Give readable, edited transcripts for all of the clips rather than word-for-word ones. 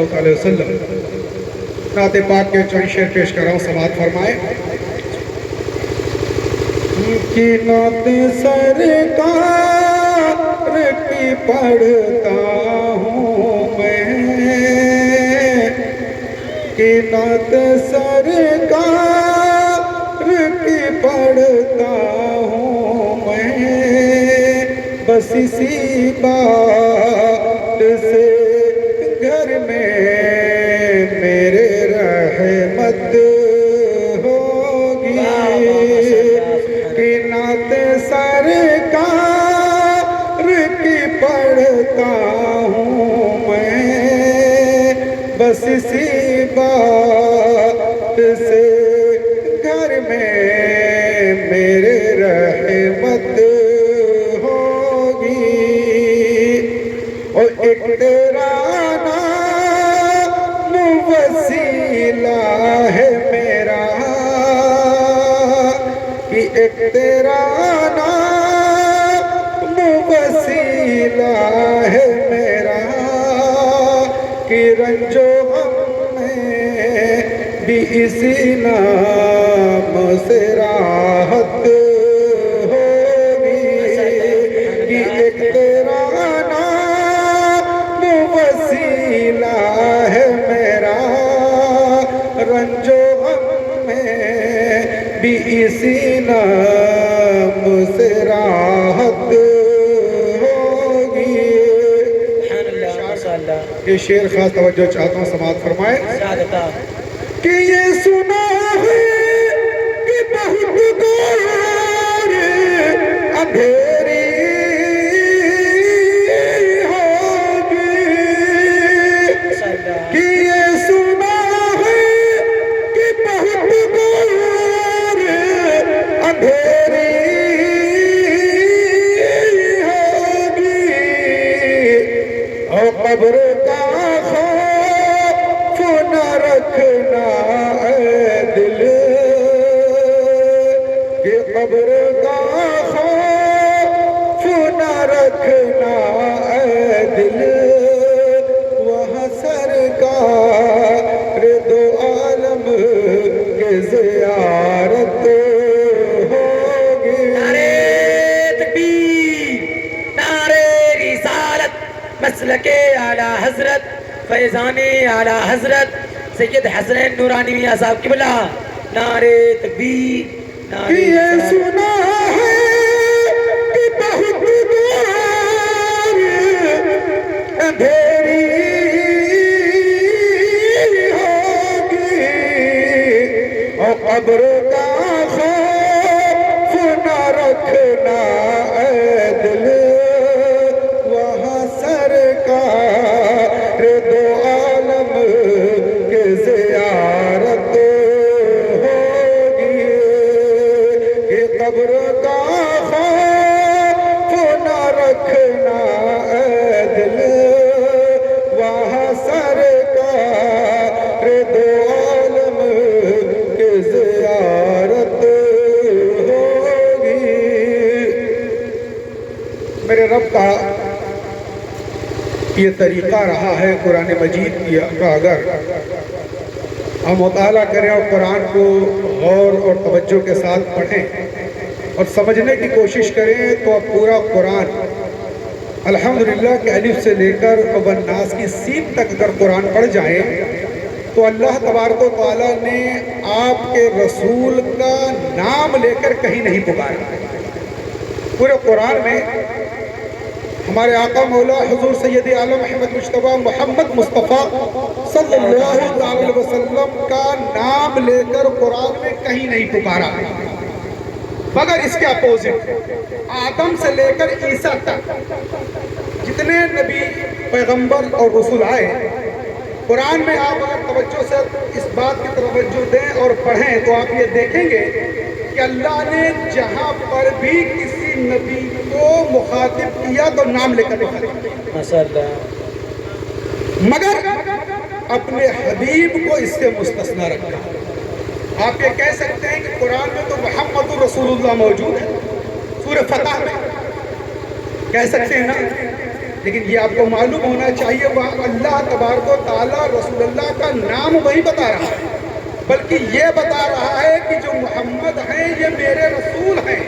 اللہ علیہ وسلم نعت پاک کے چند شعر پیش کر رہا ہوں، سماعت فرمائیں۔ کی نعت سرکار کی پڑھتا ہوں میں، کی نعت سرکار کی پڑھتا ہوں میں، بس اسی بات سے گھر میں میرے رحمت ہوگی، کہ نعت سرکار کی پڑھتا ہوں میں، بس اسی بات سے گھر میں میرے رحمت ہوگی، اور ایک تیرا نام وسیلہ ہے میرا، کہ ایک تیرا نام وسیلہ ہے میرا، کہ رنج و غم میں بھی اسی نام سے راحت ہوگی، کہ ایک تیرا نام وسیلہ ہے میرا، رنج و غم میں بھی اسی نام سے راحت ہوگی۔ یہ شعر خاص توجہ چاہتا ہوں، سماعت فرمائے۔ کہ یہ سنا ہے کہ بہت دور اندھیری ہوگی، کہ یہ سنا ہے کہ بہت دور اندھیری ہوگی، اور قبر کا خوف نہ رکھنا اے دل، کہ قبر کا خوف نہ رکھنا اے دل، وہاں سرکار دو عالم کے زیارت ہوگی۔ نعرہ تکبیر، نعرہ رسالت، مسلک اعلیٰ حضرت فیضان اعلیٰ حضرت سید حسنین نورانی میاں صاحب قبلہ، نعرہ تکبیر، نعرہ یہ رسالت۔ سنا ہے کہ بہت دور اندھیری ہوگی، اور قبر کا خوف نہ رکھنا اے دل، وہاں سرکار دو عالم کے زیارت ہوگی، کہ قبر کا خوف نہ رکھنا اے دل، وہاں سرکار دو عالم کے زیارت ہوگی۔ میرے رب کا یہ طریقہ رہا ہے قرآن مجید کا، اگر ہم مطالعہ کریں اور قرآن کو غور اور توجہ کے ساتھ پڑھیں اور سمجھنے کی کوشش کریں، تو اب پورا قرآن الحمدللہ کے الف سے لے کر والناس کی سین تک اگر قرآن پڑھ جائیں، تو اللہ تبارک و تعالیٰ نے آپ کے رسول کا نام لے کر کہیں نہیں پکارا۔ پورے قرآن میں ہمارے آقا مولا حضور سید عالم احمد مجتبیٰ محمد مصطفیٰ صلی اللہ علیہ وسلم کا نام لے کر قرآن میں کہیں نہیں پکارا، مگر اس کے اپوزٹ آدم سے لے کر عیسیٰ تک جتنے نبی پیغمبر اور رسول آئے، قرآن میں آپ اگر توجہ سے اس بات کی توجہ دیں اور پڑھیں، تو آپ یہ دیکھیں گے کہ اللہ نے جہاں پر بھی کسی نبی کو مخاطب کیا تو نام لے کر مخاطب، ماشاءاللہ، مگر اپنے حبیب کو اس سے مستثنی رکھا۔ آپ یہ کہہ سکتے ہیں کہ قرآن میں تو محمد رسول اللہ موجود ہے، سورہ فتح میں کہہ سکتے ہیں نا، لیکن یہ آپ کو معلوم ہونا چاہیے وہاں اللہ تبارک و تعالیٰ رسول اللہ کا نام وہی بتا رہا ہے، بلکہ یہ بتا رہا ہے کہ جو محمد ہیں یہ میرے رسول ہیں۔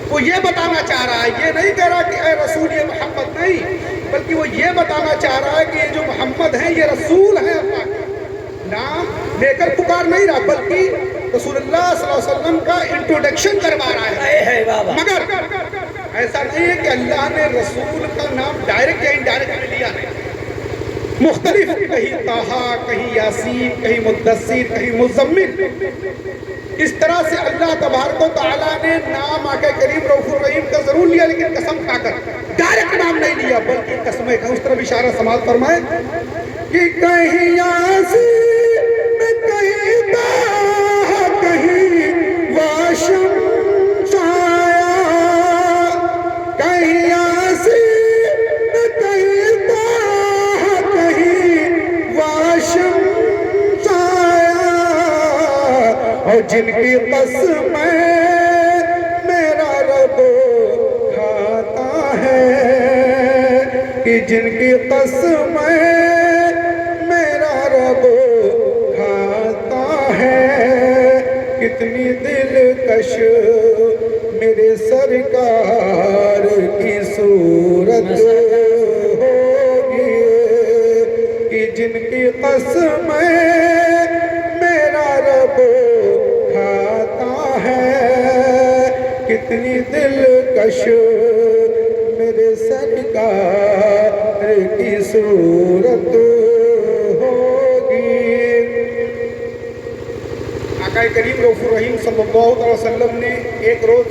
وہ یہ بتانا چاہ رہا ہے، یہ نہیں کہہ رہا کہ اے رسول یہ محمد نہیں، بلکہ وہ یہ بتانا چاہ رہا ہے کہ یہ جو محمد ہیں یہ رسول ہیں، اللہ کے نام لے کر پکار نہیں رہا، بلکہ رسول اللہ صلی اللہ علیہ وسلم کا انٹروڈکشن کروا رہا ہے۔ مگر ایسا نہیں ہے کہ اللہ نے رسول کا نام ڈائریکٹ یا انڈائریکٹ لیا ہے، مختلف، کہیں طٰہٰ، کہیں یاسین، کہیں مدثر، کہیں مزمل، اس طرح سے اللہ تبارک و تعالیٰ نے نام آقا کریم رؤوف الرحیم کا ضرور لیا، لیکن قسم کھا کر ڈائریکٹ نام نہیں لیا، بلکہ قسمیں کھا۔ اس طرف اشارہ سماعت فرمائے کہ کہیں یاسین میں کہیں طٰہٰ کہیں واشم سایہ، کہیں یاسین میں کہیں طٰہٰ کہیں واشم سایہ، اور جن کی قسمیں میرا رب کھاتا ہے، کہ جن کی قسمیں میرا رب کھاتا ہے، کتنی دلکش میرے سرکار کی صورت ہوگی، کہ جن کی قسمیں میرا رب کھاتا ہے، کتنی دلکش میرے سرکار کی صورت ہوگی۔ آقا کریم رؤوف الرحیم صلی اللہ علیہ وسلم نے ایک روز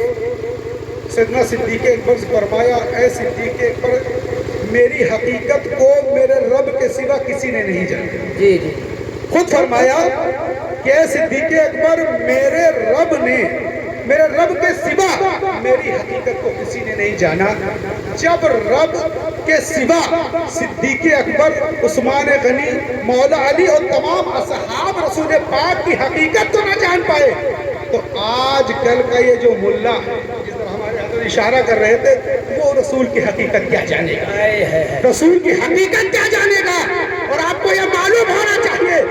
سیدنا صدیق اکبر سے فرمایا، اے صدیق اکبر، میری حقیقت کو میرے رب کے سوا کسی نے نہیں جانا۔ جی جی، خود فرمایا کہ اے صدیق اکبر، میرے رب کے سوا میری حقیقت کو کسی نے نہیں جانا۔ جب رب کے سوا صدیق اکبر، عثمان غنی، مولا علی اور تمام اصحاب رسول پاک کی حقیقت کو نہ جان پائے، تو آج کل کا یہ جو ملا ہے جس طرح ہمارے حضرت اشارہ کر رہے تھے، وہ رسول کی حقیقت کیا جانے گا؟ رسول کی حقیقت کیا جانے گا؟ اور آپ کو یہ معلوم ہونا چاہیے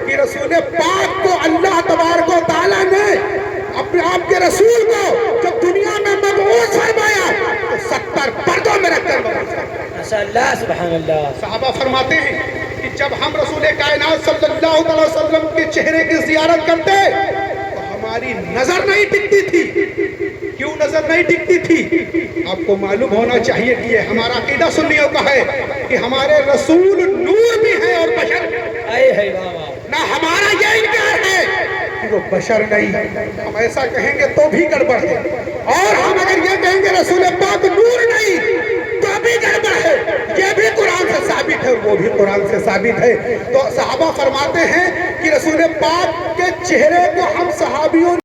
کہ رسول پاک کو اللہ تبارک و تعالیٰ نے اپنے آپ کے رسول کو جب دنیا میں مبعوث فرمایا تو 70 پردوں میں رکھ کر مبعوث فرمایا۔ ماشاء اللہ، سبحان اللہ۔ صحابہ فرماتے ہیں کہ جب ہم رسول کائنات صلی اللہ علیہ وسلم کے چہرے کی زیارت کرتے تو ہماری نظر نہیں ٹکتی تھی۔ کیوں نظر نہیں ٹکتی تھی؟ آپ کو معلوم ہونا چاہیے کہ یہ ہمارا عقیدہ سنیوں کا ہے کہ ہمارے رسول نور بھی ہیں اور بشر بھی ہیں۔ نہ ہمارا یہ انکار ہے کہ وہ بشر نہیں، ہم ایسا کہیں گے تو بھی گڑبڑ ہے، اور ہم اگر یہ کہیں گے رسول پاک نور نہیں تو بھی گڑبڑ ہے، یہ بھی قرآن سے ثابت ہے اور وہ بھی قرآن سے ثابت ہے۔ تو صحابہ فرماتے ہیں کہ رسول پاک کے چہرے کو ہم صحابیوں